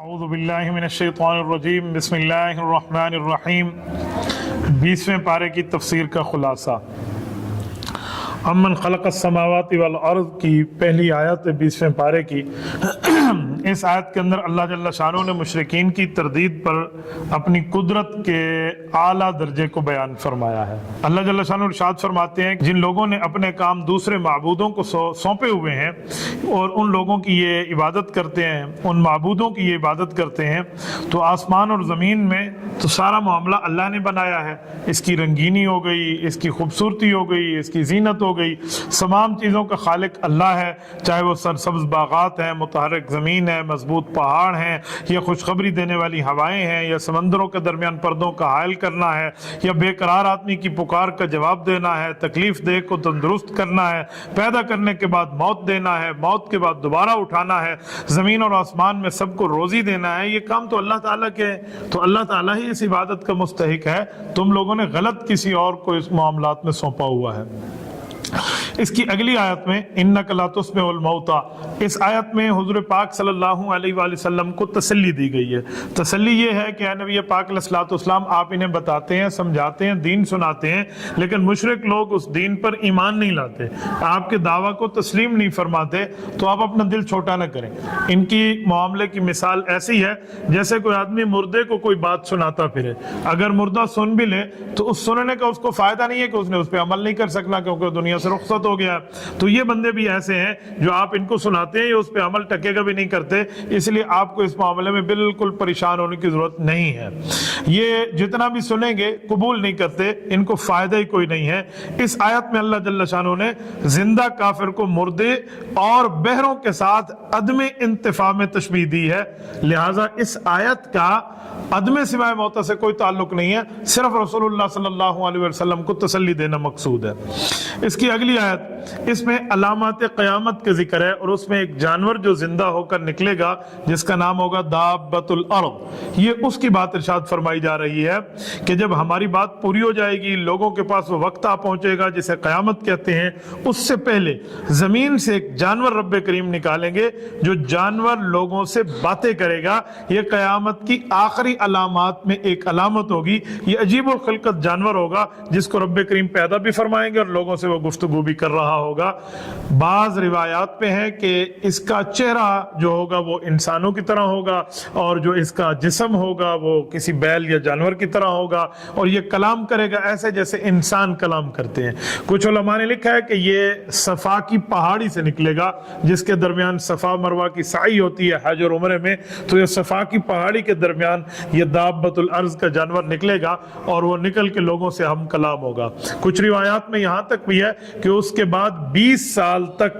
اعوذ باللہ من الشیطان الرجیم بسم اللہ الرحمن الرحیم 20ویں پارے کی تفسیر کا خلاصہ۔ امن خلق السماوات والارض کی پہلی آیت 20ویں پارے کی۔ اس آیت کے اندر اللہ جل شانہ نے مشرکین کی تردید پر اپنی قدرت کے اعلیٰ درجے کو بیان فرمایا ہے۔ اللہ جل شانہ ارشاد فرماتے ہیں جن لوگوں نے اپنے کام دوسرے معبودوں کو سونپے ہوئے ہیں اور ان لوگوں کی یہ عبادت کرتے ہیں، ان معبودوں کی یہ عبادت کرتے ہیں، تو آسمان اور زمین میں تو سارا معاملہ اللہ نے بنایا ہے۔ اس کی رنگینی ہو گئی، اس کی خوبصورتی ہو گئی، اس کی زینت ہو گئی، تمام چیزوں کا خالق اللہ ہے، چاہے وہ سرسبز باغات ہیں، متحرک زمین ہے، مضبوط پہاڑ ہیں، یا خوشخبری دینے والی ہوائیں ہیں، یا سمندروں کے درمیان پردوں کا حائل کرنا ہے، یا بے قرار آدمی کی پکار کا جواب دینا ہے، تکلیف دہ کو تندرست کرنا ہے، پیدا کرنے کے بعد موت دینا ہے، موت کے بعد دوبارہ اٹھانا ہے، زمین اور آسمان میں سب کو روزی دینا ہے، یہ کام تو اللہ تعالیٰ کے ہیں، تو اللہ تعالیٰ ہی اس عبادت کا مستحق ہے، تم لوگوں نے غلط کسی اور کو اس معاملات میں سونپا ہوا ہے۔ اس کی اگلی آیت میں انک لا تسمع الموتى، اس آیت میں حضور پاک صلی اللہ علیہ وآلہ وسلم کو تسلی دی گئی ہے۔ تسلی یہ ہے کہ اے نبی پاک علیہ الصلوۃ والسلام، آپ انہیں بتاتے ہیں، سمجھاتے ہیں، دین سناتے ہیں، لیکن مشرک لوگ اس دین پر ایمان نہیں لاتے، آپ کے دعویٰ کو تسلیم نہیں فرماتے، تو آپ اپنا دل چھوٹا نہ کریں۔ ان کی معاملے کی مثال ایسی ہے جیسے کوئی آدمی مردے کو کوئی بات سناتا پھرے، اگر مردہ سن بھی لے تو اس سننے کا اس کو فائدہ نہیں ہے کہ اس نے اس پہ عمل نہیں کر سکنا کیونکہ دنیا سے رخصت ہو گیا۔ تو یہ بندے بھی ایسے ہیں جو آپ ان کو سناتے ہیں، یہ اس پہ عمل ٹکے گا بھی نہیں کرتے، اس لیے آپ کو اس معاملے میں بالکل پریشان ہونے کی ضرورت نہیں ہے۔ یہ جتنا بھی سنیں گے قبول نہیں کرتے، ان کو فائدہ ہی کوئی نہیں ہے۔ اس آیت میں اللہ جل شانہ نے زندہ کافر کو مردے اور بہروں کے ساتھ عدم انتفاع میں تشبیہ دی ہے، لہٰذا اس آیت کا عدم سوائے موت سے کوئی تعلق نہیں ہے، صرف رسول اللہ صلی اللہ علیہ وسلم کو تسلی دینا مقصود ہے۔ اس کی اگلی آیت، اس میں علامات قیامت کا ذکر ہے، اور اس میں ایک جانور جو زندہ ہو کر نکلے گا جس کا نام ہوگا دابۃ الارض، یہ اس کی بات ارشاد فرمائی جا رہی ہے کہ جب ہماری بات پوری ہو جائے گی، لوگوں کے پاس وہ وقت آ پہنچے گا جسے قیامت کہتے ہیں، اس سے پہلے زمین سے ایک جانور رب کریم نکالیں گے جو جانور لوگوں سے باتیں کرے گا۔ یہ قیامت کی آخری علامات میں ایک علامت ہوگی، یہ عجیب الخلقت جانور ہوگا جس کو رب کریم پیدا بھی فرمائیں گے اور لوگوں سے وہ گفتگو بھی کر رہا ہوگا۔ بعض روایات میں ہے کہ اس کا چہرہ جو ہوگا وہ انسانوں کی طرح ہوگا، اور جو اس کا جسم ہوگا وہ کسی بیل یا جانور کی طرح ہوگا، اور یہ کلام کرے گا ایسے جیسے انسان کلام کرتے ہیں۔ کچھ علماء نے لکھا ہے کہ یہ صفا کی پہاڑی سے نکلے گا جس کے درمیان صفا مروہ کی سعی ہوتی ہے حج اور عمرے میں، تو یہ صفا کی پہاڑی کے درمیان یہ دابۃ الارض کا جانور نکلے گا اور وہ نکل کے لوگوں سے ہم کلام ہوگا۔ کچھ روایات میں یہاں تک بھی ہے کہ اس کے بعد 20 سال تک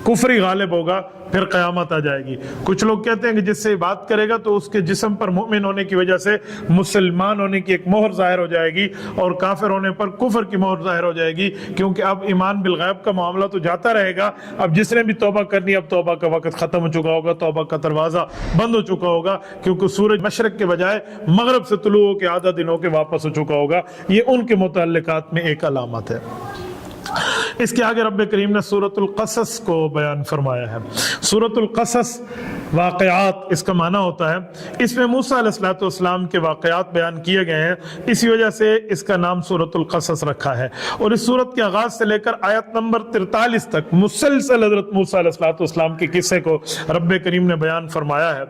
کفری غالب ہوگا، پھر قیامت آ جائے گی۔ کچھ لوگ کہتے ہیں کہ جس سے بات کرے گا تو اس کے جسم پر مؤمن ہونے کی وجہ سے مسلمان ہونے کی ایک مہر ظاہر ہو جائے گی، اور کافر ہونے پر کفر کی مہر ظاہر ہو جائے گی، کیونکہ اب ایمان بالغیب کا معاملہ تو جاتا رہے گا۔ اب جس نے بھی توبہ کرنی، اب توبہ کا وقت ختم ہو چکا ہوگا، توبہ کا دروازہ بند ہو چکا ہوگا، کیونکہ سورج مشرق کے بجائے مغرب سے طلوع ہو کے آدھا دنوں کے واپس ہو چکا ہوگا۔ یہ ان کے متعلقات میں ایک علامت ہے۔ اس کے آگے رب کریم نے سورۃ القصص کو بیان فرمایا ہے۔ سورۃ القصص واقعات اس کا معنی ہوتا ہے، اس میں موسیٰ علیہ السلام کے واقعات بیان کیے گئے ہیں، اسی وجہ سے اس کا نام سورۃ القصص رکھا ہے۔ اور اس سورت کے آغاز سے لے کر آیت نمبر 43 تک مسلسل حضرت موسیٰ علیہ السلام کے قصے کو رب کریم نے بیان فرمایا ہے۔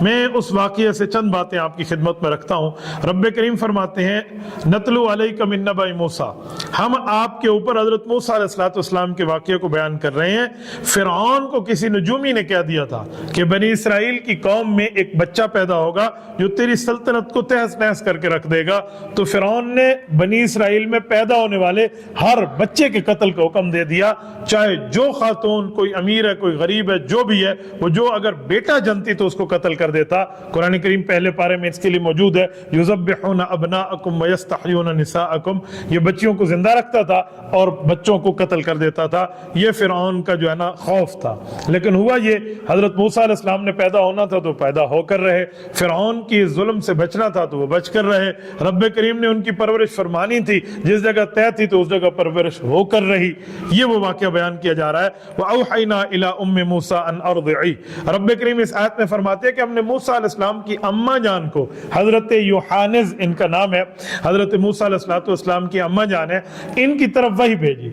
میں اس واقعے سے چند باتیں آپ کی خدمت میں رکھتا ہوں۔ رب کریم فرماتے ہیں نتلو علیک من نبأ موسیٰ، ہم آپ کے اوپر حضرت موسیٰ علیہ السلام کے واقعے کو بیان کر رہے ہیں۔ فرعون کو کسی نجومی نے کہہ دیا تھا کہ بنی اسرائیل کی قوم میں ایک بچہ پیدا ہوگا جو تیری سلطنت کو تہس نہس کر کے رکھ دے گا، تو فرعون نے بنی اسرائیل میں پیدا ہونے والے ہر بچے کے قتل کا حکم دے دیا، چاہے جو خاتون، کوئی امیر ہے، کوئی غریب ہے، جو بھی ہے، وہ جو اگر بیٹا جنتی تو اس کو قتل کر دیتا۔ قرآن کریم پہلے پارے میں اس کے لیے موجود ہے، یذبحون ابناءکم ویستحیون نساءکم، یہ بچیوں کو زندہ رکھتا تھا اور بچوں کو کو قتل کر دیتا تھا۔ یہ فرعون کا جو ہے نا خوف تھا۔ لیکن ہوا یہ، حضرت موسیٰ علیہ السلام نے پیدا ہونا تھا تو پیدا ہو کر رہے، فرعون کی ظلم سے بچنا تھا تو وہ بچ کر رہے، رب کریم نے ان کی پرورش فرمانی تھی، جس جگہ طے تھی تو اس جگہ پرورش ہو کر رہی۔ یہ وہ واقعہ بیان کیا جا رہا ہے۔ وَأَوْحَيْنَا إِلَىٰ أُمِّ مُوسَىٰ أَنْ أَرْضِعِيهِ، رب کریم اس آیت میں فرماتے ہیں کہ ہم نے موسیٰ علیہ السلام کی اماں جان کو، حضرت یوحانز ان کا نام ہے، حضرت موسیٰ علیہ السلام کی اماں جان ہے، ان کی طرف وحی بھیجی۔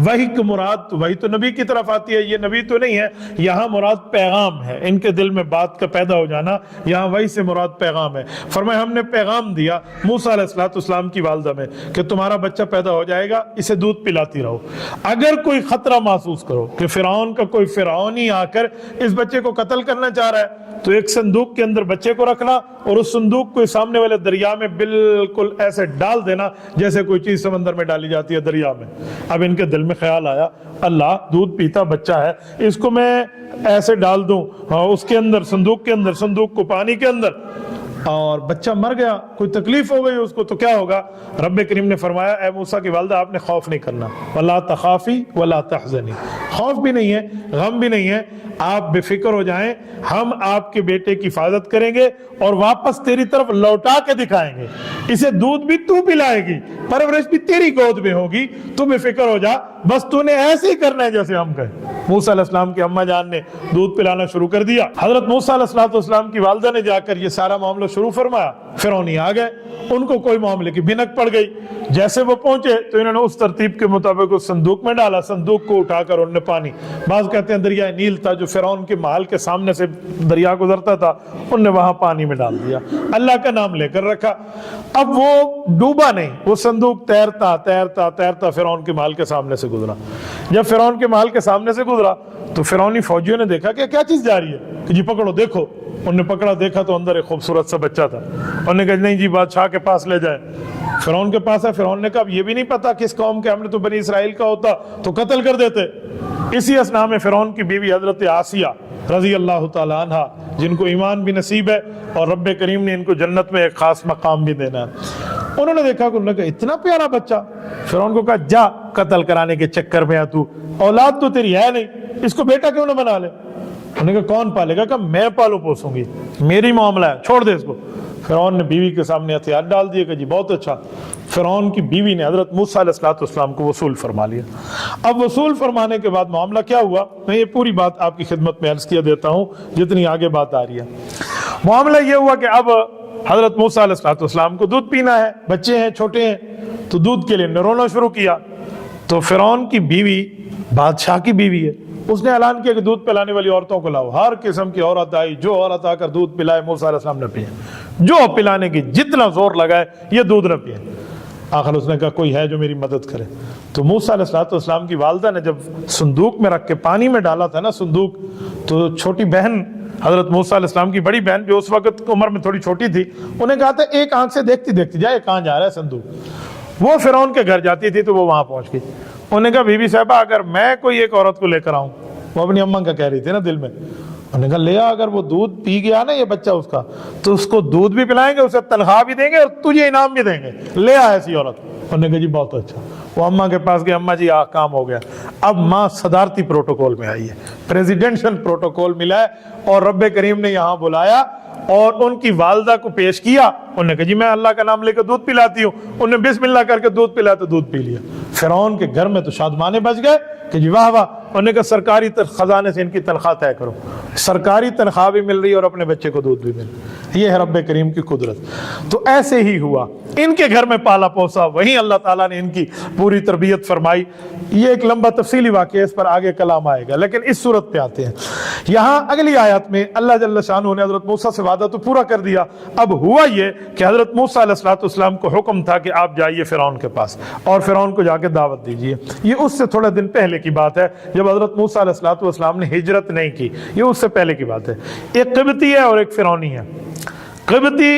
وحی کی مراد، وحی تو نبی کی طرف آتی ہے، یہ نبی تو نہیں ہے، یہاں مراد پیغام ہے، ان کے دل میں بات کا پیدا ہو جانا، یہاں وحی سے مراد پیغام ہے۔ فرمایا ہم نے پیغام دیا موسیٰ علیہ السلام کی والدہ میں کہ تمہارا بچہ پیدا ہو جائے گا، اسے دودھ پلاتی رہو، اگر کوئی خطرہ محسوس کرو کہ فرعون کا کوئی فرعونی آ کر اس بچے کو قتل کرنا چاہ رہا ہے تو ایک صندوق کے اندر بچے کو رکھنا اور اس صندوق کو سامنے والے دریا میں بالکل ایسے ڈال دینا جیسے کوئی چیز سمندر میں ڈالی جاتی ہے دریا میں۔ اب ان کے دل میں خیال آیا، اللہ دودھ پیتا بچہ ہے، اس کو میں ایسے ڈال دوں اس کے اندر، صندوق کے اندر، صندوق کو پانی کے اندر، اور بچہ مر گیا، کوئی تکلیف ہو گئی اس کو تو کیا ہوگا؟ رب کریم نے فرمایا اے موسیٰ کی والدہ آپ نے خوف نہیں کرنا، وَلَا تَخَافِي وَلَا تَحْزَنِي، خوف بھی نہیں ہے، غم بھی نہیں ہے، آپ بے فکر ہو جائیں، ہم آپ کے بیٹے کی حفاظت کریں گے اور واپس تیری طرف لوٹا کے دکھائیں گے، اسے دودھ بھی تو پلائے گی، پرورش بھی تیری گود میں ہوگی، تو بے فکر ہو جا، بس تو نے ایسے ہی کرنا ہے جیسے ہم کہیں۔ موسیٰ علیہ السلام کی اماں جان نے دودھ پلانا شروع کر دیا۔ حضرت موسیٰ علیہ السلام کی والدہ نے جا کر یہ سارا معاملہ شروع فرمایا، فرعونی آ گئے، ان کو کوئی معاملے کی بھنک پڑ گئی، جیسے وہ پہنچے تو انہوں نے اس ترتیب کے مطابق اس صندوق میں ڈالا، صندوق کو اٹھا کر انہوں نے پانی، بعض کہتے ہیں دریائے نیل تھا جو فرعون کے محل کے سامنے سے دریا گزرتا تھا، انہوں نے وہاں پانی میں ڈال دیا، اللہ کا نام لے کر رکھا۔ اب وہ ڈوبا نہیں، وہ صندوق تیرتا تیرتا تیرتا فرعون کے محل کے سامنے سے گزرا۔ جب فرعون کے محل کے سامنے سے گزرا تو فرعونی فوجیوں نے دیکھا کہ کیا چیز جا رہی ہے، کہ جی پکڑو دیکھو، انہوں نے پکڑا، دیکھا تو اندر ایک خوبصورت سا بچہ تھا، انہوں نے کہا نہیں جی بادشاہ کے پاس لے جائیں۔ فرعون کے پاس ہے، فرعون نے کہا اب یہ بھی نہیں پتا کس قوم کے، ہم نے تو بنی اسرائیل کا ہوتا تو قتل کر دیتے۔ اسی اثناء میں فرعون کی بیوی حضرت آسیہ رضی اللہ تعالیٰ عنہ، جن کو ایمان بھی نصیب ہے اور رب کریم نے ان کو جنت میں ایک خاص مقام بھی دینا ہے، انہوں نے دیکھا کہ انہوں نے کہا اتنا پیارا بچہ، فرعون کو کہا جا قتل کرانے کے چکر میں تو اولاد تو تیری ہے نہیں، اس کو بیٹا کیوں نہ بنا لے؟ انہوں نے کہا کون پالے گا؟ کہا میں پالو پوسوں گی، میری معاملہ ہے، چھوڑ دے اس کو۔ فرعون نے بیوی کے سامنے ہتھیار ڈال دیے کہ جی بہت اچھا۔ فرعون کی بیوی نے حضرت موسیٰ علیہ السلام کو وصول فرما لیا۔ اب وصول فرمانے کے بعد معاملہ کیا ہوا، میں یہ پوری بات آپ کی خدمت میں عرض کیا دیتا ہوں جتنی آگے بات آ رہی ہے۔ معاملہ یہ ہوا کہ اب حضرت موسیٰ علیہ السلام کو دودھ پینا ہے، بچے ہیں چھوٹے ہیں، تو دودھ کے لیے رونا شروع کیا۔ تو فرعون کی بیوی بادشاہ کی بیوی ہے، اس نے اعلان کیا کہ دودھ پلانے والی عورتوں کو لاؤ، ہر قسم کی عورت آئی، جو عورت آ کر دودھ پلائے موسیٰ علیہ السلام نے پیے، جو پلانے کی جتنا زور لگائے یہ دودھ نہ پیے۔ آخر اس نے کہا کوئی ہے جو میری مدد کرے، تو موسیٰ علیہ السلام کی والدہ نے جب صندوق میں رکھ کے پانی میں ڈالا تھا نا صندوق، تو چھوٹی بہن حضرت موسیٰ علیہ السلام کی بڑی بہن جو اس وقت عمر میں تھوڑی چھوٹی تھی، انہیں کہا تھا ایک آنکھ سے دیکھتی دیکھتی جائے کہاں جا رہا ہے صندوق۔ وہ فرعون کے گھر جاتی تھی تو وہ وہاں پہنچ گئی، انہوں نے کہا بی بی صاحبہ اگر میں کوئی ایک عورت کو لے کر آؤں، وہ اپنی اماں کا کہہ رہی تھی نا دل میں، انہوں نے کہا لے اگر وہ دودھ پی گیا نا یہ بچہ اس کا، تو اس کو دودھ بھی پلائیں گے، اسے تنخواہ بھی دیں گے اور تجھے انعام بھی دیں گے، لے آ ایسی عورت۔ انہوں نے کہا جی بہت اچھا۔ وہ اماں کے پاس گئے، اماں جی کام ہو گیا۔ اب ماں صدارتی پروٹوکول میں آئی ہے، پریزیڈنشل پروٹوکول ملا ہے، اور رب کریم نے یہاں بلایا اور ان کی والدہ کو پیش کیا۔ انہوں نے کہا جی میں اللہ کا نام لے کر دودھ پلاتی ہوں۔ انہوں نے بسم اللہ کر کے دودھ پلایا تو دودھ پی لیا۔ فرعون کے گھر میں تو شادمانے بچ گئے کہ جی واہ واہ۔ انہوں نے کہا سرکاری خزانے سے ان کی تنخواہ طے کرو، سرکاری تنخواہ بھی مل رہی ہے اور اپنے بچے کو دودھ بھی مل رہا ہے۔ یہ ہے رب کریم کی قدرت۔ تو ایسے ہی ہوا، ان کے گھر میں پالا پوسا، وہیں اللہ تعالیٰ نے ان کی پوری تربیت فرمائی۔ یہ ایک لمبا تفصیلی واقعہ، اس پر آگے کلام آئے گا، لیکن اس صورت پہ آتے ہیں۔ یہاں اگلی آیت میں اللہ جل شانہ نے حضرت موسیٰ سے وعدہ تو پورا کر دیا۔ اب ہوا یہ کہ حضرت موسیٰ علیہ السلام کو حکم تھا کہ آپ جائیے فرعون کے پاس اور فرعون کو جا کے دعوت دیجیے۔ یہ اس سے تھوڑے دن پہلے کی بات ہے جب حضرت موسیٰ علیہ السلام نے ہجرت نہیں کی، یہ اس سے پہلے کی بات ہے۔ ایک قبطی ہے اور ایک فرعونی ہے۔ قبطی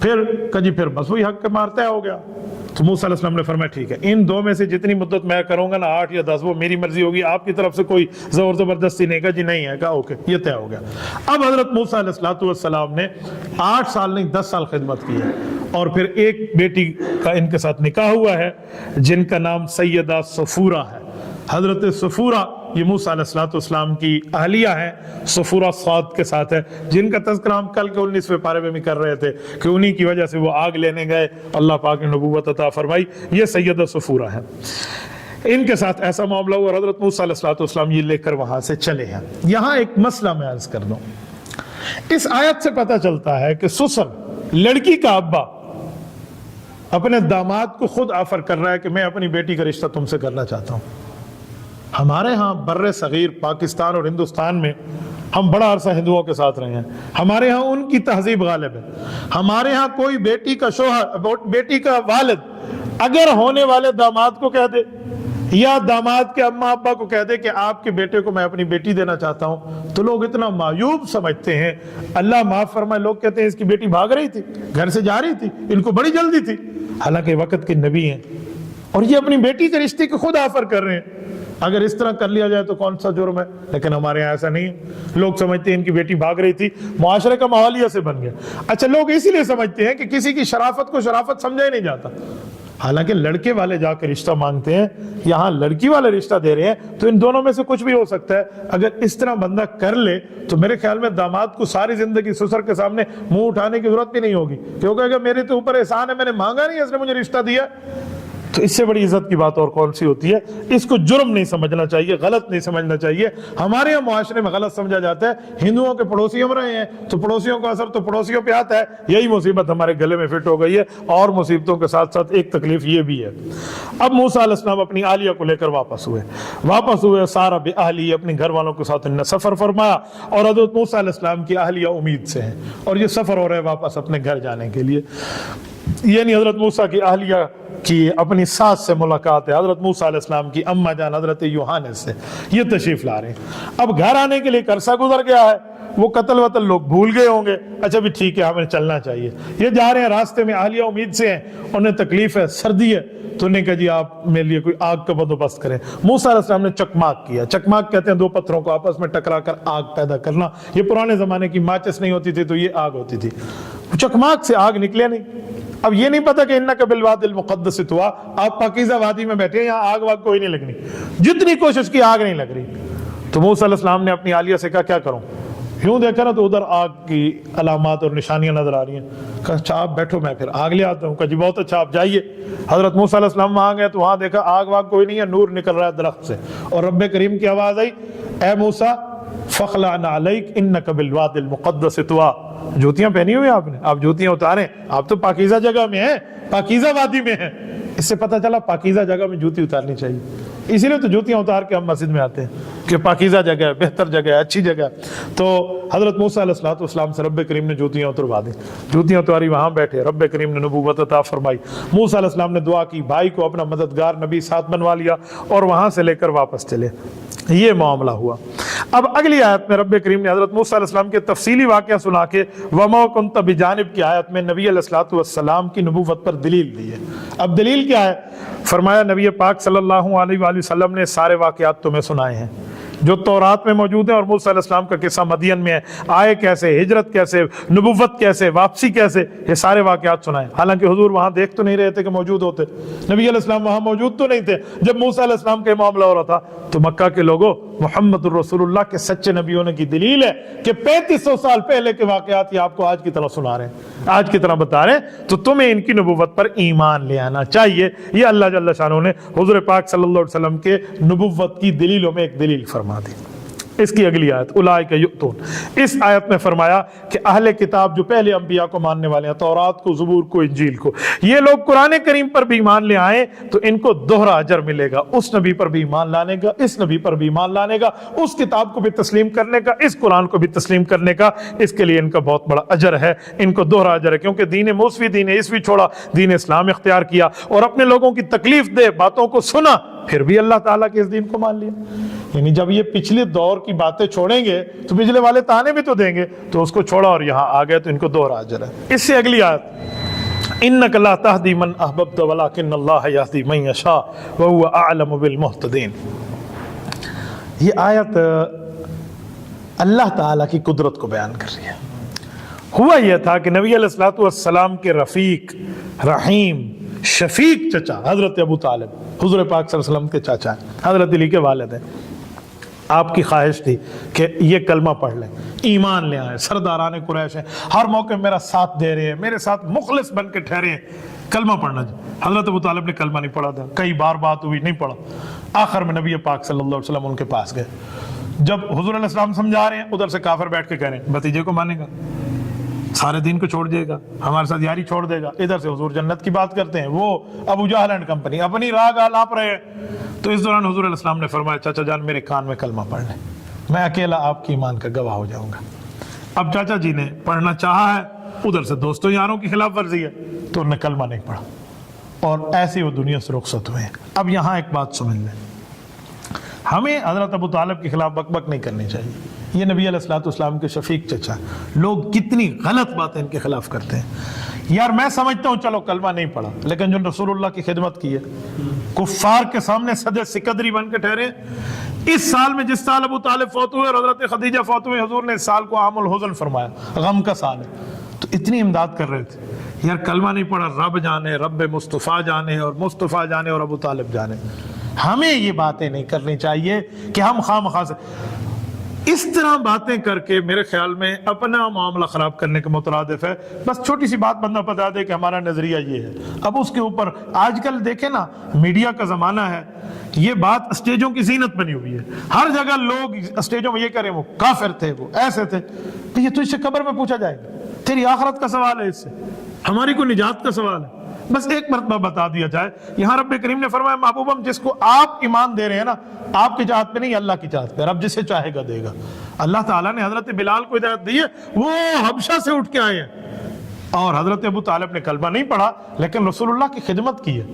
پھر کجی پھر بس وہی حق کے مارتا ہو گیا۔ تو موسیٰ علیہ السلام نے فرمایا ٹھیک ہے، ان دو میں سے جتنی مدت میں کروں گا نا 8 یا 10 وہ میری مرضی ہوگی، آپ کی طرف سے کوئی زور زبردستی نہیں، کہا جی نہیں ہے، کہا اوکے یہ طے ہو گیا۔ اب حضرت موسیٰ علیہ السلام نے 8 سال نہیں 10 سال خدمت کی ہے، اور پھر ایک بیٹی کا ان کے ساتھ نکاح ہوا ہے جن کا نام سیدہ صفورہ ہے۔ حضرت صفورہ یہ موسیٰ علیہ السلام کی اہلیہ ہیں، صفورہ صاد کے ساتھ ہے، جن کا تذکرہ ہم کل کے 19ویں پارے میں بھی کر رہے تھے کہ انہی کی وجہ سے وہ آگ لینے گئے، اللہ پاک نے نبوت عطا فرمائی، یہ سیدہ صفورہ ہے۔ ان کے ساتھ ایسا معاملہ ہوا اور حضرت موسیٰ علیہ السلام یہ لے کر وہاں سے چلے ہیں۔ یہاں ایک مسئلہ میں عرض کر دوں، اس آیت سے پتہ چلتا ہے کہ سسر لڑکی کا ابا اپنے داماد کو خود آفر کر رہا ہے کہ میں اپنی بیٹی کا رشتہ تم سے کرنا چاہتا ہوں۔ ہمارے ہاں بر صغیر پاکستان اور ہندوستان میں ہم بڑا عرصہ ہندوؤں کے ساتھ رہے ہیں، ہمارے ہاں ان کی تہذیب غالب ہے۔ ہمارے ہاں کوئی بیٹی کا شوہر، بیٹی کا والد اگر ہونے والے داماد کو کہہ دے یا داماد کے اماں ابا کو کہہ دے کہ آپ کے بیٹے کو میں اپنی بیٹی دینا چاہتا ہوں، تو لوگ اتنا معیوب سمجھتے ہیں، اللہ معاف فرمائے، لوگ کہتے ہیں اس کی بیٹی بھاگ رہی تھی، گھر سے جا رہی تھی، ان کو بڑی جلدی تھی، حالانکہ وقت کے نبی ہیں اور یہ اپنی بیٹی کے رشتے کو خود آفر کر رہے ہیں۔ اگر اس طرح کر لیا جائے تو کون سا جرم ہے؟ لیکن ہمارے یہاں ایسا نہیں ہے، لوگ سمجھتے ہیں ان کی بیٹی بھاگ رہی تھی، معاشرے کا ماحول یہ سے بن گیا۔ اچھا، لوگ اسی لیے سمجھتے ہیں کہ کسی کی شرافت کو شرافت سمجھا ہی نہیں جاتا، حالانکہ لڑکے والے جا کے رشتہ مانگتے ہیں، یہاں لڑکی والے رشتہ دے رہے ہیں، تو ان دونوں میں سے کچھ بھی ہو سکتا ہے۔ اگر اس طرح بندہ کر لے تو میرے خیال میں داماد کو ساری زندگی سسر کے سامنے منہ اٹھانے کی ضرورت بھی نہیں ہوگی، کیونکہ اگر میرے تو اوپر احسان ہے، میں نے مانگا نہیں، اس نے مجھے رشتہ دیا، تو اس سے بڑی عزت کی بات اور کون سی ہوتی ہے؟ اس کو جرم نہیں سمجھنا چاہیے، غلط نہیں سمجھنا چاہیے۔ ہمارے یہاں معاشرے میں غلط سمجھا جاتا ہے، ہندوؤں کے پڑوسی ہم رہے ہیں تو پڑوسیوں کا اثر تو پڑوسیوں پہ آتا ہے، یہی مصیبت ہمارے گلے میں فٹ ہو گئی ہے، اور مصیبتوں کے ساتھ ساتھ ایک تکلیف یہ بھی ہے۔ اب موسیٰ علیہ السلام اپنی اہلیہ کو لے کر واپس ہوئے، سارا بِأہلی، اپنے گھر والوں کے ساتھ انہوں نے سفر فرمایا، اور حضرت موسیٰ علیہ السلام کی اہلیہ امید سے ہیں اور یہ سفر ہو رہا ہے واپس اپنے گھر جانے کے لیے۔ یعنی حضرت موسیٰ کی اہلیہ کی اپنی ساس سے ملاقات ہے، حضرت موسیٰ علیہ السلام کی اماں جان حضرت یوحنا سے، یہ تشریف لا رہے ہیں۔ اب گھر آنے کے لیے عرصہ گزر گیا ہے، وہ قتل وطل لوگ بھول گئے ہوں گے، اچھا بھی ٹھیک ہے ہمیں چلنا چاہیے۔ یہ جا رہے ہیں، راستے میں اہلیہ امید سے ہیں، انہیں تکلیف ہے، سردی ہے، تو انہیں کہا جی آپ میرے لیے کوئی آگ کا بندوبست کریں۔ موسیٰ علیہ السلام نے چکماک کیا، چکماک کہتے ہیں 2 پتھروں کو آپس میں ٹکرا کر آگ پیدا کرنا، یہ پرانے زمانے کی ماچس نہیں ہوتی تھی تو یہ آگ ہوتی تھی، چکماک سے آگ نکلے نہیں۔ اب یہ نہیں پتا کہ انک بالواد المقدس طویٰ، آپ پاکیزہ وادی میں بیٹھے ہیں، یہاں آگ واگ کوئی نہیں لگنی، جتنی کوشش کی آگ نہیں لگ رہی۔ تو موسیٰ علیہ السلام نے اپنی اہلیہ سے کہا کیا کروں؟ یوں دیکھا نا تو ادھر آگ کی علامات اور نشانیاں نظر آ رہی ہیں، کہا اچھا آپ بیٹھو میں پھر آگ لے آتا ہوں۔ کہا جی بہت اچھا آپ جائیے۔ حضرت موسیٰ علیہ السلام وہاں گئے تو وہاں دیکھا آگ واگ کوئی نہیں ہے، نور نکل رہا ہے درخت سے، اور رب کریم کی آواز آئی، اے موسیٰ فخلع نعلیک انک بالواد المقدس طویٰ، جوتیاں پہنی ہوئی آپ نے، آپ جوتیاں اتاریں، آپ تو پاکیزہ جگہ میں ہیں، پاکیزہ وادی میں ہیں۔ اس سے پتہ چلا پاکیزہ جگہ میں جوتی اتارنی چاہیے، اسی لیے تو جوتیاں اتار کے ہم مسجد میں آتے ہیں کہ پاکیزہ جگہ ہے، بہتر جگہ ہے، اچھی جگہ ہے۔ تو حضرت موسیٰ علیہ السلام سے رب کریم نے جوتیاں اتروا دی، جوتیاں اتاری، وہاں بیٹھے، رب کریم نے نبوت عطا فرمائی۔ موسیٰ علیہ السلام نے دعا کی، بھائی کو اپنا مددگار نبی ساتھ بنوا لیا اور وہاں سے لے کر واپس چلے۔ یہ معاملہ ہوا۔ اب اگلی آیت میں رب کریم نے حضرت موسیٰ علیہ السلام کے تفصیلی واقعہ سنا کے وَمَا كُنْتَ بِجَانِبْ کی آیت میں نبی علیہ السلام کی نبوت پر دلیل دی ہے۔ اب دلیل کیا ہے؟ فرمایا نبی پاک صلی اللہ علیہ وآلہ وسلم نے سارے واقعات تمہیں سنائے ہیں جو تورات میں موجود ہیں، اور موسیٰ علیہ السلام کا قصہ مدین میں ہے، آئے کیسے، ہجرت کیسے، نبوت کیسے، واپسی کیسے، یہ سارے واقعات سنائے۔ حالانکہ حضور وہاں دیکھ تو نہیں رہے تھے کہ موجود ہوتے، نبی علیہ السلام وہاں موجود تو نہیں تھے جب موسیٰ علیہ السلام کا معاملہ ہو رہا تھا۔ تو مکہ کے لوگوں، محمد الرسول اللہ کے سچے نبی ہونے کی دلیل ہے کہ 3500 سال پہلے کے واقعات یہ آپ کو آج کی طرح سنا رہے ہیں، آج کی طرح بتا رہے ہیں، تو تمہیں ان کی نبوت پر ایمان لے آنا چاہیے۔ یہ اللہ جل شانہ نے حضور پاک صلی اللہ علیہ وسلم کے نبوت کی دلیلوں میں ایک دلیل فرما دی۔ اس کی اگلی آیت اولئک یؤتون، اس آیت میں فرمایا کہ اہل کتاب جو پہلے انبیاء کو ماننے والے ہیں، تورات کو، زبور کو، انجیل کو، یہ لوگ قرآن کریم پر بھی ایمان لے آئیں تو ان کو دوہرا اجر ملے گا، اس نبی پر بھی ایمان لانے کا، اس نبی پر بھی ایمان لانے کا، اس کتاب کو بھی تسلیم کرنے کا، اس قرآن کو بھی تسلیم کرنے کا، اس کے لیے ان کا بہت بڑا اجر ہے، ان کو دوہرا اجر ہے، کیونکہ دین موسوی، دین عیسوی چھوڑا، دین اسلام اختیار کیا اور اپنے لوگوں کی تکلیف دہ باتوں کو سنا، پھر بھی اللہ تعالیٰ کے اس دین کو مان لیا. یعنی جب یہ پچھلے دور کی باتیں چھوڑیں گے تو پچھلے والے تانے بھی تو دیں گے, تو اس کو چھوڑا اور یہاں آ گئے تو ان کو دوہرا اجر ہے. اس سے اگلی آیت, انک لا تہدی من احببت ولکن اللہ یہدی من یشاء وہو اعلم بالمہتدین. یہ آیت اللہ تعالیٰ کی قدرت کو بیان کر رہی ہے. ہوا یہ تھا کہ نبی علیہ الصلوۃ والسلام کے رفیق, رحیم, شفیق چچا حضرت ابو طالب حضور پاک صلی اللہ علیہ وسلم کے چاچا ہیں, حضرت علی کے والد ہیں. آپ کی خواہش تھی کہ یہ کلمہ پڑھ لیں, ایمان لے آئیں, سرداران قریش ہیں, ہر موقع میرا ساتھ دے رہے ہیں, میرے ساتھ مخلص بن کے ٹھہرے ہیں, کلمہ پڑھنا. حضرت ابو طالب نے کلمہ نہیں پڑھا تھا, کئی بار بات ہوئی نہیں پڑھا. آخر میں نبی پاک صلی اللہ علیہ وسلم ان کے پاس گئے. جب حضور علیہ السلام سمجھا رہے ہیں, ادھر سے کافر بیٹھ کے کہہ رہے ہیں بھتیجے کو مانے گا, سارے دین کو چھوڑ دے گا, ہمارے ساتھ یاری چھوڑ دے گا. ادھر سے حضور جنت کی بات کرتے ہیں, وہ ابو جہل اینڈ کمپنی اپنی راہ گال آپ رہے ہیں. تو اس دوران حضور علیہ السلام نے فرمایا چاچا جان میرے کان میں کلمہ پڑھ لیں, میں اکیلا آپ کی ایمان کا گواہ ہو جاؤں گا. اب چاچا جی نے پڑھنا چاہا ہے, ادھر سے دوستوں یاروں کی خلاف ورزی ہے, تو انہوں نے کلمہ نہیں پڑھا اور ایسے وہ دنیا سے رخصت ہوئے ہیں. اب یہاں ایک بات سمجھ لیں, ہمیں حضرت ابو طالب کے خلاف بک بک نہیں کرنی چاہیے. یہ نبی علیہ الصلوۃ والسلام کے شفیق چچا, لوگ کتنی غلط باتیں ان کے خلاف کرتے ہیں. یار میں سمجھتا ہوں چلو کلمہ نہیں پڑھا, لیکن جو رسول اللہ کی خدمت کی ہے, کفار کے سامنے سدے سکندری بن کے ٹھہرے. اس سال میں جس سال ابو طالب فوت ہوئے اور حضرت خدیجہ فوت ہوئے, حضور نے اس سال کو عام الحزن فرمایا, غم کا سال ہے. تو اتنی امداد کر رہے تھے. یار کلمہ نہیں پڑھا, رب جانے, رب مصطفیٰ جانے, اور مصطفیٰ جانے اور ابو طالب جانے. ہمیں یہ باتیں نہیں کرنی چاہیے کہ ہم خواہ سے اس طرح باتیں کر کے میرے خیال میں اپنا معاملہ خراب کرنے کے مترادف ہے. بس چھوٹی سی بات بندہ بتا دے کہ ہمارا نظریہ یہ ہے, اب اس کے اوپر آج کل دیکھیں نا, میڈیا کا زمانہ ہے, یہ بات اسٹیجوں کی زینت بنی ہوئی ہے. ہر جگہ لوگ اسٹیجوں میں یہ کریں وہ کافر تھے, وہ ایسے تھے. تو یہ تجھ سے قبر میں پوچھا جائے گا, تیری آخرت کا سوال ہے, اس سے ہماری کو نجات کا سوال ہے. بس ایک مرتبہ بتا دیا جائے. یہاں رب کریم نے فرمایا محبوبم جس کو آپ ایمان دے رہے ہیں نا, آپ کی چاہت پہ نہیں, اللہ کی چاہت پہ. رب جسے چاہے گا دے گا. اللہ تعالیٰ نے حضرت بلال کو ہدایت دی ہے, وہ حبشہ سے اٹھ کے آئے ہیں, اور حضرت ابو طالب نے کلمہ نہیں پڑھا لیکن رسول اللہ کی خدمت کی ہے,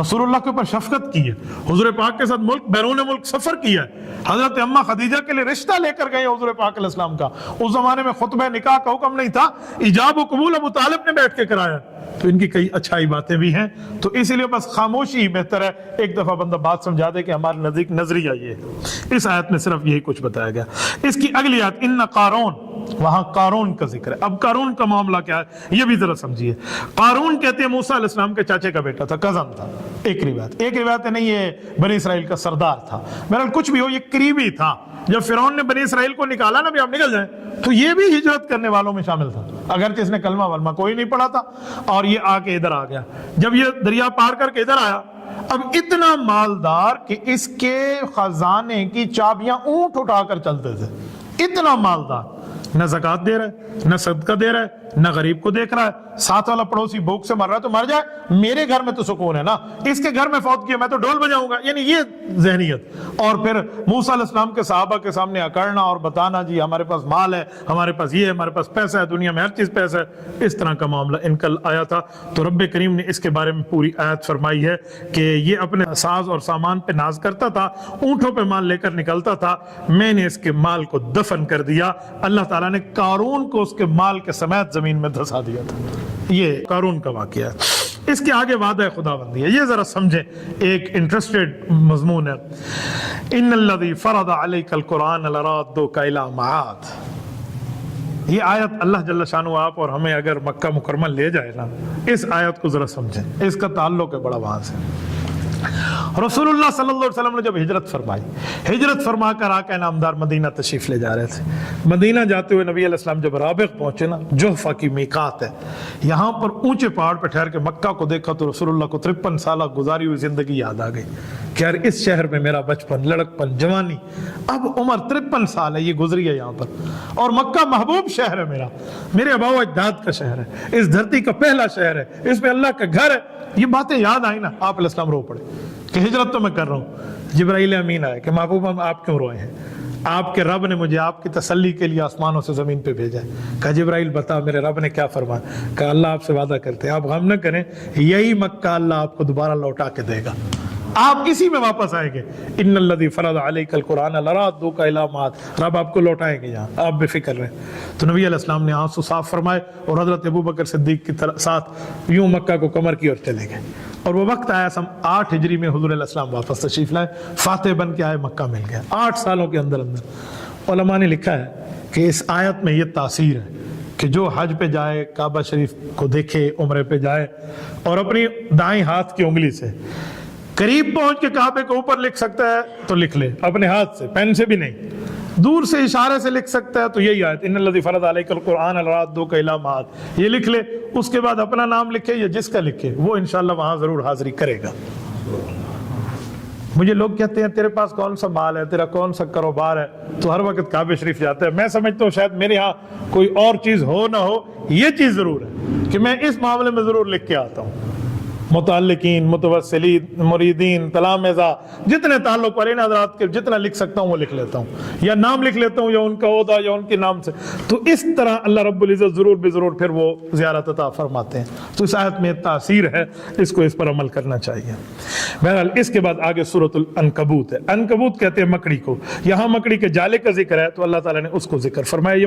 رسول اللہ کے اوپر شفقت کی ہے, حضور پاک کے ساتھ ملک بیرون ملک سفر کیا ہے. حضرت اماں خدیجہ کے لیے رشتہ لے کر گئے حضور پاک علیہ السلام کا. اس زمانے میں خطبہ نکاح کا حکم نہیں تھا, ایجاب و قبول ابو طالب نے بیٹھ کے کرایا. تو ان کی کئی اچھائی باتیں بھی ہیں. تو اسی لیے بس خاموشی بہتر ہے, ایک دفعہ بندہ بات سمجھا دے کہ ہمارے نزدیک نظریہ یہ ہے. اس آیت میں صرف یہی کچھ بتایا گیا. اس کی اگلی آیت ان قارون, وہاں قارون کا ذکر ہے. اب قارون کا معاملہ کیا ہے یہ بھی ذرا سمجھیے. قارون کہتے ہیں موسیٰ علیہ السلام کے چاچے کا بیٹا تھا, کزن تھا. ایک روایت ہے نہیں یہ بنی اسرائیل کا سردار تھا. بہرحال کچھ بھی ہو, یہ قریبی تھا. جب فرعون نے بنی اسرائیل کو نکالا نا بھی آپ نکل جائیں, تو یہ بھی ہجرت کرنے والوں میں شامل تھا, اگرچہ اس نے کلمہ ولمہ کوئی نہیں پڑھا تھا. اور یہ آ کے ادھر آ گیا. جب یہ دریا پار کر کے ادھر آیا, اب اتنا مالدار کہ اس کے خزانے کی چابیاں اونٹ اٹھا کر چلتے تھے. اتنا مالدار, نہ زکوٰۃ دے رہا ہے, نہ صدقہ دے رہا ہے, نہ غریب کو دیکھ رہا ہے. ساتھ والا پڑوسی بھوک سے مر رہا ہے تو مر جائے, میرے گھر میں تو سکون ہے نا, اس کے گھر میں فوت کیا میں تو ڈھول بجاؤں گا. یعنی یہ ذہنیت. اور پھر موسیٰ علیہ السلام کے صحابہ کے سامنے اکڑنا اور بتانا جی ہمارے پاس مال ہے, ہمارے پاس یہ ہے, ہمارے پاس پیسہ ہے, دنیا میں ہر چیز پیسہ ہے. اس طرح کا معاملہ ان کا آیا تھا. تو رب کریم نے اس کے بارے میں پوری آیت فرمائی ہے کہ یہ اپنے ساز اور سامان پہ ناز کرتا تھا, اونٹوں پہ مال لے کر نکلتا تھا, میں نے اس کے مال کو دفن کر دیا. اللہ تعالیٰ نے قارون کو اس کے مال کے سمیت زمین میں دھسا دیا تھا. یہ قارون کا واقعہ ہے. اس کے آگے وعدہ خداوندی ہے, یہ ذرا سمجھیں, ایک انٹرسٹڈ مضمون ہے. ان الذی فرض علیک القرآن لرادک الی معاد. یہ آیت اللہ جل شانہ آپ اور ہمیں اگر مکہ مکرمہ لے جائے نا, اس آیت کو ذرا سمجھیں, اس کا تعلق ہے بڑا وہاں سے. رسول اللہ صلی اللہ علیہ وسلم نے جب ہجرت فرمائی, ہجرت فرما کر آقا نامدار مدینہ تشریف لے جا رہے تھے. مدینہ جاتے ہوئے نبی علیہ السلام جب رابغ پہنچے نا, جحفہ کی میقات ہے, یہاں پر اونچے پہاڑ پہ ٹھہر کے مکہ کو دیکھا تو رسول اللہ کو 53 سالہ گزاری ہوئی زندگی یاد آ گئی کہ یار اس شہر میں میرا بچپن, لڑکپن, جوانی, اب عمر 53 سال ہے, یہ گزری ہے یہاں پر, اور مکہ محبوب شہر ہے میرا, میرے آباء و اجداد کا شہر ہے, اس دھرتی کا پہلا شہر ہے, اس میں اللہ کا گھر ہے. یہ باتیں یاد آئی نا, آپ علیہ السلام رو پڑے کہ ہجرت تو میں کر رہا ہوں. جبرائیل امین آئے کہ محبوب ہم آپ کیوں روئے ہیں, آپ کے رب نے مجھے آپ کی تسلی کے لیے آسمانوں سے زمین پہ بھیجا ہے. کہا جبرائیل بتا میرے رب نے کیا فرمایا. کہا اللہ آپ سے وعدہ کرتے ہیں آپ غم نہ کریں, یہی مکہ اللہ آپ کو دوبارہ لوٹا کے دے گا. آپ اسی میں واپس آئیں گے. ان الذی فرض علیک القرآن لرادک الی معاد, رب آپ کو لوٹائیں گے یہاں, آپ بے فکر رہیں. تو نبی علیہ السلام نے آنسو صاف فرمائے اور حضرت ابوبکر صدیق کے ساتھ یوں مکہ کو کمر کی اور چلے گئے. اور وہ وقت آیا سن 8 ہجری میں حضور علیہ السلام واپس تشریف لائے, فاتح بن کے آئے, مکہ مل گیا. 8 سالوں کے اندر علماء نے لکھا ہے کہ اس آیت میں یہ تاثیر ہے کہ جو حج پہ جائے, کعبہ شریف کو دیکھے, عمرے پہ جائے اور اپنی دائیں ہاتھ کی انگلی سے قریب پہنچ کے کعبے کو اوپر لکھ سکتا ہے تو لکھ لے, اپنے ہاتھ سے, پین سے بھی نہیں, دور سے اشارے سے لکھ سکتا ہے تو یہی آیت ان الذی فرض علیک القرآن لرادک الی معاد, یہ لکھ لے. اس کے بعد اپنا نام لکھے یا جس کا لکھے, وہ انشاءاللہ وہاں ضرور حاضری کرے گا. مجھے لوگ کہتے ہیں تیرے پاس کون سا مال ہے, تیرا کون سا کاروبار ہے, تو ہر وقت کعبہ شریف جاتا ہے. میں سمجھتا ہوں شاید میرے ہاں کوئی اور چیز ہو نہ ہو, یہ چیز ضرور ہے کہ میں اس معاملے میں ضرور لکھ کے آتا ہوں. متعلقین, متوسلین, مریدین, تلامذہ, جتنے تعلق والے حضرات کے جتنا لکھ سکتا ہوں وہ لکھ لیتا ہوں, یا نام لکھ لیتا ہوں یا ان کا عہدہ یا ان کے نام سے. تو اس طرح اللہ رب العزت ضرور بے ضرور پھر وہ زیارت عطا فرماتے ہیں. تو اس آیت میں تاثیر ہے, اس کو اس پر عمل کرنا چاہیے. بہرحال اس کے بعد آگے سورۃ العنکبوت ہے. عنکبوت کہتے ہیں مکڑی کو. یہاں مکڑی کے جالے کا ذکر ہے تو اللہ تعالیٰ نے اس کو ذکر فرمایا. یہ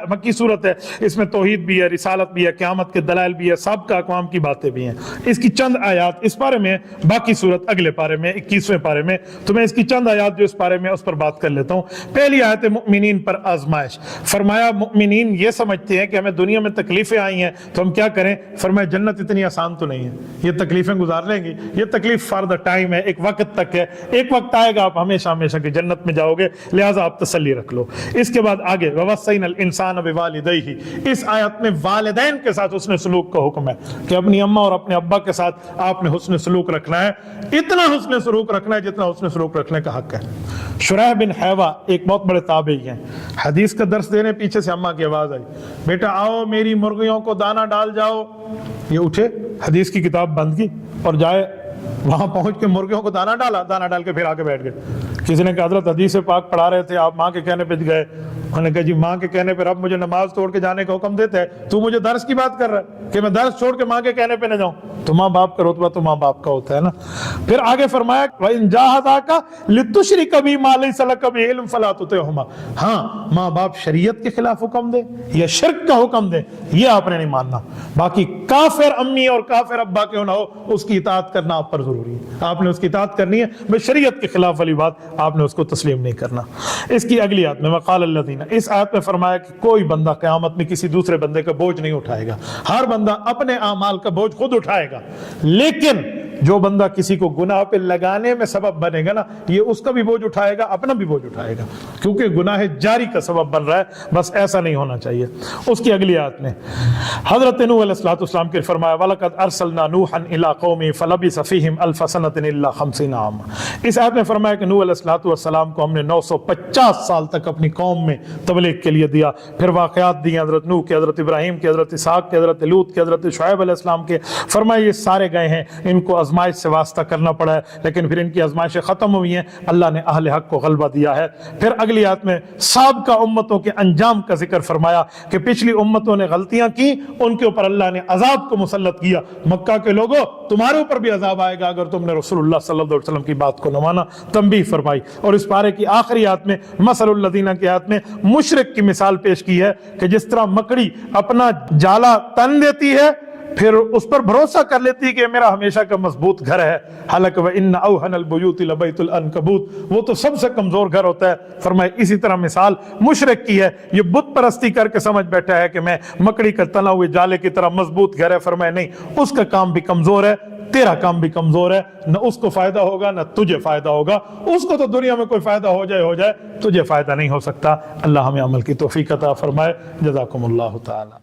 مکی صورت ہے, اس میں توحید بھی ہے, رسالت بھی ہے, قیامت کے دلائل بھی ہے, سابقہ اقوام کی باتیں بھی ہیں. اس کی چند آیات اس پارے میں, باقی صورت اگلے پارے میں 21ویں پارے میں, تو میں اس کی چند آیات جو اس پارے میں اس پر بات کر لیتا ہوں. پہلی آیت مؤمنین پر آزمائش. فرمایا مؤمنین یہ سمجھتے ہیں کہ ہمیں دنیا میں تکلیفیں آئی ہیں تو ہم کیا کریں. فرمایا جنت اتنی آسان تو نہیں ہے, یہ تکلیفیں گزار لیں گی, یہ تکلیف فار دا ٹائم ہے, ایک وقت تک ہے, ایک وقت آئے گا آپ ہمیشہ ہمیشہ کی جنت میں جاؤ گے, لہٰذا آپ تسلی رکھ لو. اس کے بعد آگے وَوَصَّيْنَا الْإِنسَانَ بِوَالِدَيْهِ, اس آیت میں والدین کے ساتھ حسن سلوک کا حکم ہے کہ اپنی اماں اور اپنے ابا کے ساتھ آپ نے حسن سلوک رکھنا ہے. اتنا حسن سلوک رکھنا ہے جتنا حسن سلوک رکھنے کا حق ہے. شریح بن حیوہ ایک بہت بڑے تابعی ہیں, حدیث کا درس دینے پیچھے سے اماں کی آواز آئی, بیٹا آؤ میری مرغیوں کو دانہ ڈال جاؤ. یہ اٹھے, حدیث کی کتاب بند کی اور جائے وہاں پہنچ کے مرغیوں کو دانہ ڈالا, دانہ ڈال کے پھر آ کے بیٹھ گئے. کسی نے کہا حضرت حدیث پاک پڑھا رہے تھے, آپ ماں کے کہنے پہ گئے. انہوں نے کہا جی ماں کے کہنے پہ رب مجھے نماز توڑ کے جانے کا حکم دیتا ہے, تو مجھے درس کی بات کر رہا ہے کہ میں درس چھوڑ کے ماں کے کہنے پہ نہ جاؤں. تو ماں باپ کا رتبہ تو ماں باپ کا ہوتا ہے نا. پھر آگے فرمایا وَإِن جَاهَدَاكَ لِتُشْرِكَ بِي مَا لَيْسَ لَكَ بِهِ عِلْمٌ فَلَا تُطِعْهُمَا. ہاں ماں باپ شریعت کے خلاف حکم دے یا شرک کا حکم دے, یہ آپ نے نہیں ماننا. باقی کافر امی اور کافر ابا کیوں نہ ہو, اس کی اطاعت کرنا آپ پر ضروری ہے, آپ نے اس کی اطاعت کرنی ہے. بس شریعت کے خلاف والی بات آپ نے اس کو تسلیم نہیں کرنا. اس کی اگلی آیت میں وقال الذین, اس آیت میں فرمایا کہ کوئی بندہ قیامت میں کسی دوسرے بندے کا بوجھ نہیں اٹھائے گا, ہر بندہ اپنے اعمال کا بوجھ خود اٹھائے گا. لیکن جو بندہ کسی کو گناہ پہ لگانے میں سبب بنے گا نا, یہ اس کا بھی بوجھ اٹھائے گا, اپنا بھی بوجھ اٹھائے گا, کیونکہ گناہ جاری کا سبب بن رہا ہے. بس ایسا نہیں ہونا چاہیے. اس کی اگلی آیت میں حضرت نوح علیہ السلام کے فرمایا وَلَقَدْ أَرْسَلْنَا نُوحًا إِلَىٰ قَوْمِهِ فَلَبِثَ فِيهِمْ أَلْفَ سَنَةٍ إِلَّا 50 عَامًا. اس آیت میں فرمایا کہ نوح علیہ السلام کو ہم نے 950 سال تک اپنی قوم میں تبلیغ کے لیے دیا. پھر واقعات دیے حضرت نوح کے, حضرت ابراہیم کے, حضرت اسحاق کے, حضرت لوط کے, حضرت شعیب علیہ السلام کے. فرمایا یہ سارے گئے ہیں, ان کو آزمائش سے واسطہ کرنا پڑا ہے, لیکن پھر ان کی آزمائشیں ختم ہوئی ہیں, اللہ نے اہل حق کو غلبہ دیا ہے. پھر اگلی آیت میں سابقہ امتوں کے انجام کا ذکر فرمایا کہ پچھلی امتوں نے غلطیاں کی, ان کے اوپر اللہ نے عذاب کو مسلط کیا. مکہ کے لوگوں تمہارے اوپر بھی عذاب آئے گا اگر تم نے رسول اللہ صلی اللہ علیہ وسلم کی بات کو نہ مانا. تنبیہ فرمائی. اور اس پارے کی آخری آیت میں مثل الذین کی آیت میں مشرک کی مثال پیش کی ہے کہ جس طرح مکڑی اپنا جالا تن دیتی ہے, پھر اس پر بھروسہ کر لیتی ہے کہ میرا ہمیشہ کا مضبوط گھر ہے. حالانکہ وَإِنَّ أَوْهَنَ الْبُيُوتِ لَبَيْتُ الْعَنْكَبُوتِ, وہ تو سب سے کمزور گھر ہوتا ہے. فرمائے اسی طرح مثال مشرک کی ہے, یہ بت پرستی کر کے سمجھ بیٹھا ہے کہ میں مکڑی کا تنا ہوئے جالے کی طرح مضبوط گھر ہے. فرمائے نہیں, اس کا کام بھی کمزور ہے, تیرا کام بھی کمزور ہے. نہ اس کو فائدہ ہوگا نہ تجھے فائدہ ہوگا. اس کو تو دنیا میں کوئی فائدہ ہو جائے, تجھے فائدہ نہیں ہو سکتا. اللہ ہمیں عمل کی توفیق عطا فرمائے. جزاکم اللہ تعالی.